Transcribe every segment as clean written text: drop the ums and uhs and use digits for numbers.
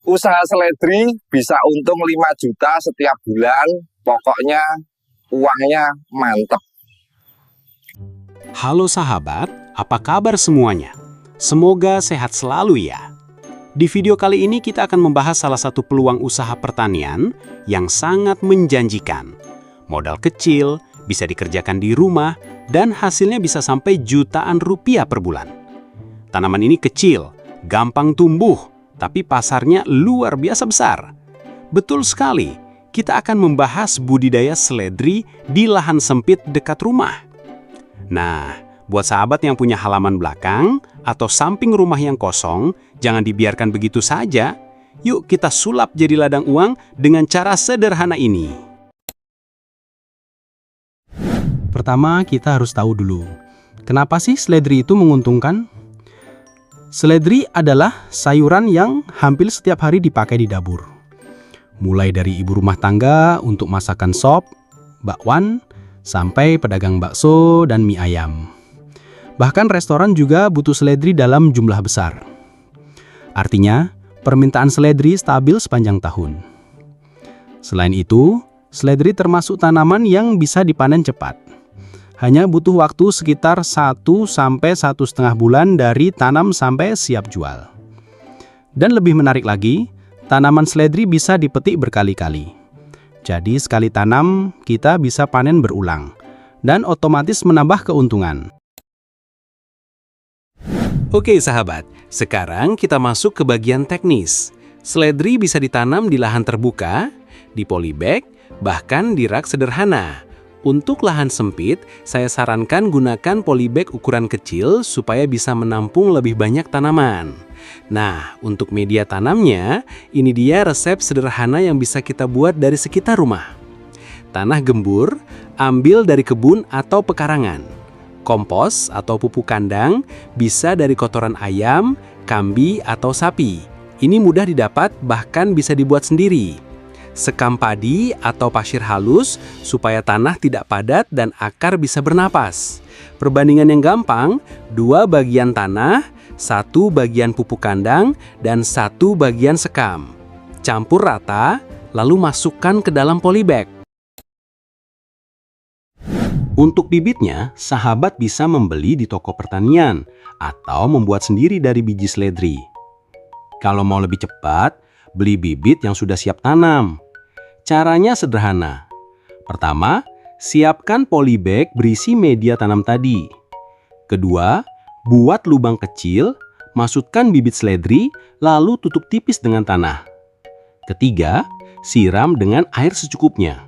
Usaha seledri bisa untung 5 juta setiap bulan, pokoknya uangnya mantep. Halo sahabat, apa kabar semuanya? Semoga sehat selalu ya. Di video kali ini kita akan membahas salah satu peluang usaha pertanian yang sangat menjanjikan. Modal kecil, bisa dikerjakan di rumah, dan hasilnya bisa sampai jutaan rupiah per bulan. Tanaman ini kecil, gampang tumbuh, tapi pasarnya luar biasa besar. Betul sekali, kita akan membahas budidaya seledri di lahan sempit dekat rumah. Nah, buat sahabat yang punya halaman belakang atau samping rumah yang kosong, jangan dibiarkan begitu saja. Yuk kita sulap jadi ladang uang dengan cara sederhana ini. Pertama, kita harus tahu dulu, kenapa sih seledri itu menguntungkan? Seledri adalah sayuran yang hampir setiap hari dipakai di dapur. Mulai dari ibu rumah tangga untuk masakan sop, bakwan, sampai pedagang bakso dan mie ayam. Bahkan restoran juga butuh seledri dalam jumlah besar. Artinya, permintaan seledri stabil sepanjang tahun. Selain itu, seledri termasuk tanaman yang bisa dipanen cepat. Hanya butuh waktu sekitar 1 sampai 1,5 bulan dari tanam sampai siap jual. Dan lebih menarik lagi, tanaman seledri bisa dipetik berkali-kali. Jadi sekali tanam, kita bisa panen berulang, dan otomatis menambah keuntungan. Oke sahabat, sekarang kita masuk ke bagian teknis. Seledri bisa ditanam di lahan terbuka, di polybag, bahkan di rak sederhana. Untuk lahan sempit, saya sarankan gunakan polybag ukuran kecil supaya bisa menampung lebih banyak tanaman. Nah, untuk media tanamnya, ini dia resep sederhana yang bisa kita buat dari sekitar rumah. Tanah gembur, ambil dari kebun atau pekarangan. Kompos atau pupuk kandang, bisa dari kotoran ayam, kambing, atau sapi. Ini mudah didapat, bahkan bisa dibuat sendiri. Sekam padi atau pasir halus, supaya tanah tidak padat dan akar bisa bernapas. Perbandingan yang gampang, 2 bagian tanah, 1 bagian pupuk kandang, dan 1 bagian sekam. Campur rata, lalu masukkan ke dalam polybag. Untuk bibitnya, sahabat bisa membeli di toko pertanian atau membuat sendiri dari biji seledri. Kalau mau lebih cepat, beli bibit yang sudah siap tanam. Caranya sederhana. Pertama, siapkan polybag berisi media tanam tadi. Kedua, buat lubang kecil, masukkan bibit seledri, lalu tutup tipis dengan tanah. Ketiga, siram dengan air secukupnya.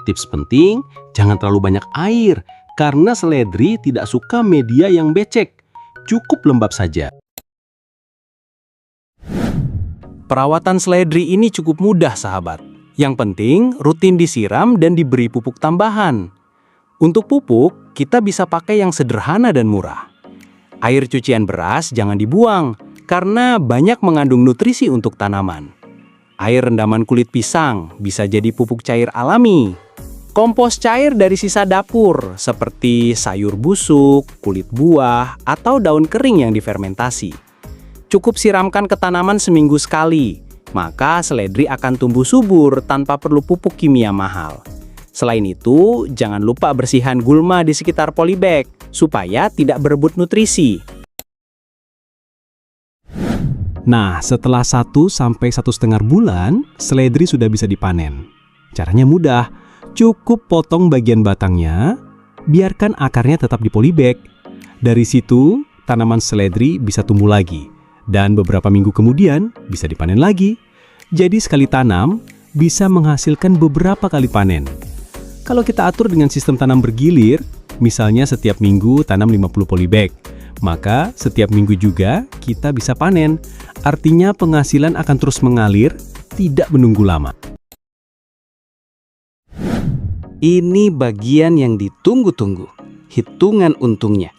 Tips penting, jangan terlalu banyak air, karena seledri tidak suka media yang becek. Cukup lembab saja. Perawatan seledri ini cukup mudah, sahabat. Yang penting, rutin disiram dan diberi pupuk tambahan. Untuk pupuk, kita bisa pakai yang sederhana dan murah. Air cucian beras jangan dibuang, karena banyak mengandung nutrisi untuk tanaman. Air rendaman kulit pisang bisa jadi pupuk cair alami. Kompos cair dari sisa dapur, seperti sayur busuk, kulit buah, atau daun kering yang difermentasi. Cukup siramkan ke tanaman seminggu sekali, maka seledri akan tumbuh subur tanpa perlu pupuk kimia mahal. Selain itu, jangan lupa bersihan gulma di sekitar polybag, supaya tidak berebut nutrisi. Nah, setelah 1 sampai 1,5 bulan, seledri sudah bisa dipanen. Caranya mudah, cukup potong bagian batangnya, biarkan akarnya tetap di polybag. Dari situ, tanaman seledri bisa tumbuh lagi, dan beberapa minggu kemudian bisa dipanen lagi. Jadi sekali tanam, bisa menghasilkan beberapa kali panen. Kalau kita atur dengan sistem tanam bergilir, misalnya setiap minggu tanam 50 polybag, maka setiap minggu juga kita bisa panen. Artinya penghasilan akan terus mengalir, tidak menunggu lama. Ini bagian yang ditunggu-tunggu, hitungan untungnya.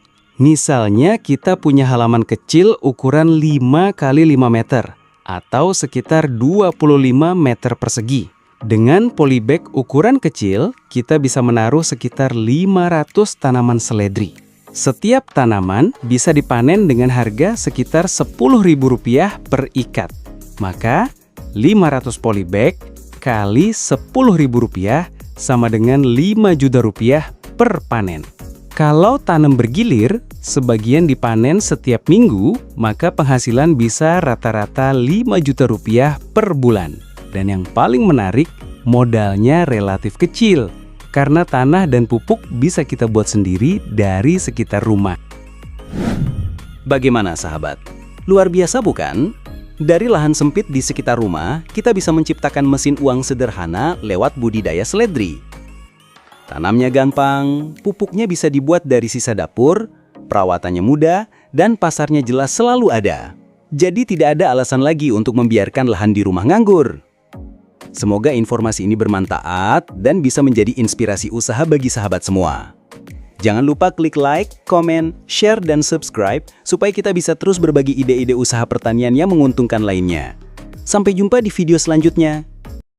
Misalnya kita punya halaman kecil ukuran 5 x 5 meter atau sekitar 25 meter persegi. Dengan polybag ukuran kecil, kita bisa menaruh sekitar 500 tanaman seledri. Setiap tanaman bisa dipanen dengan harga sekitar Rp10.000 per ikat. Maka 500 polybag kali Rp10.000 sama dengan Rp5 juta per panen. Kalau tanam bergilir, sebagian dipanen setiap minggu, maka penghasilan bisa rata-rata Rp5 juta per bulan. Dan yang paling menarik, modalnya relatif kecil, karena tanah dan pupuk bisa kita buat sendiri dari sekitar rumah. Bagaimana sahabat? Luar biasa bukan? Dari lahan sempit di sekitar rumah, kita bisa menciptakan mesin uang sederhana lewat budidaya seledri. Tanamnya gampang, pupuknya bisa dibuat dari sisa dapur, perawatannya mudah, dan pasarnya jelas selalu ada. Jadi tidak ada alasan lagi untuk membiarkan lahan di rumah nganggur. Semoga informasi ini bermanfaat dan bisa menjadi inspirasi usaha bagi sahabat semua. Jangan lupa klik like, komen, share, dan subscribe supaya kita bisa terus berbagi ide-ide usaha pertanian yang menguntungkan lainnya. Sampai jumpa di video selanjutnya.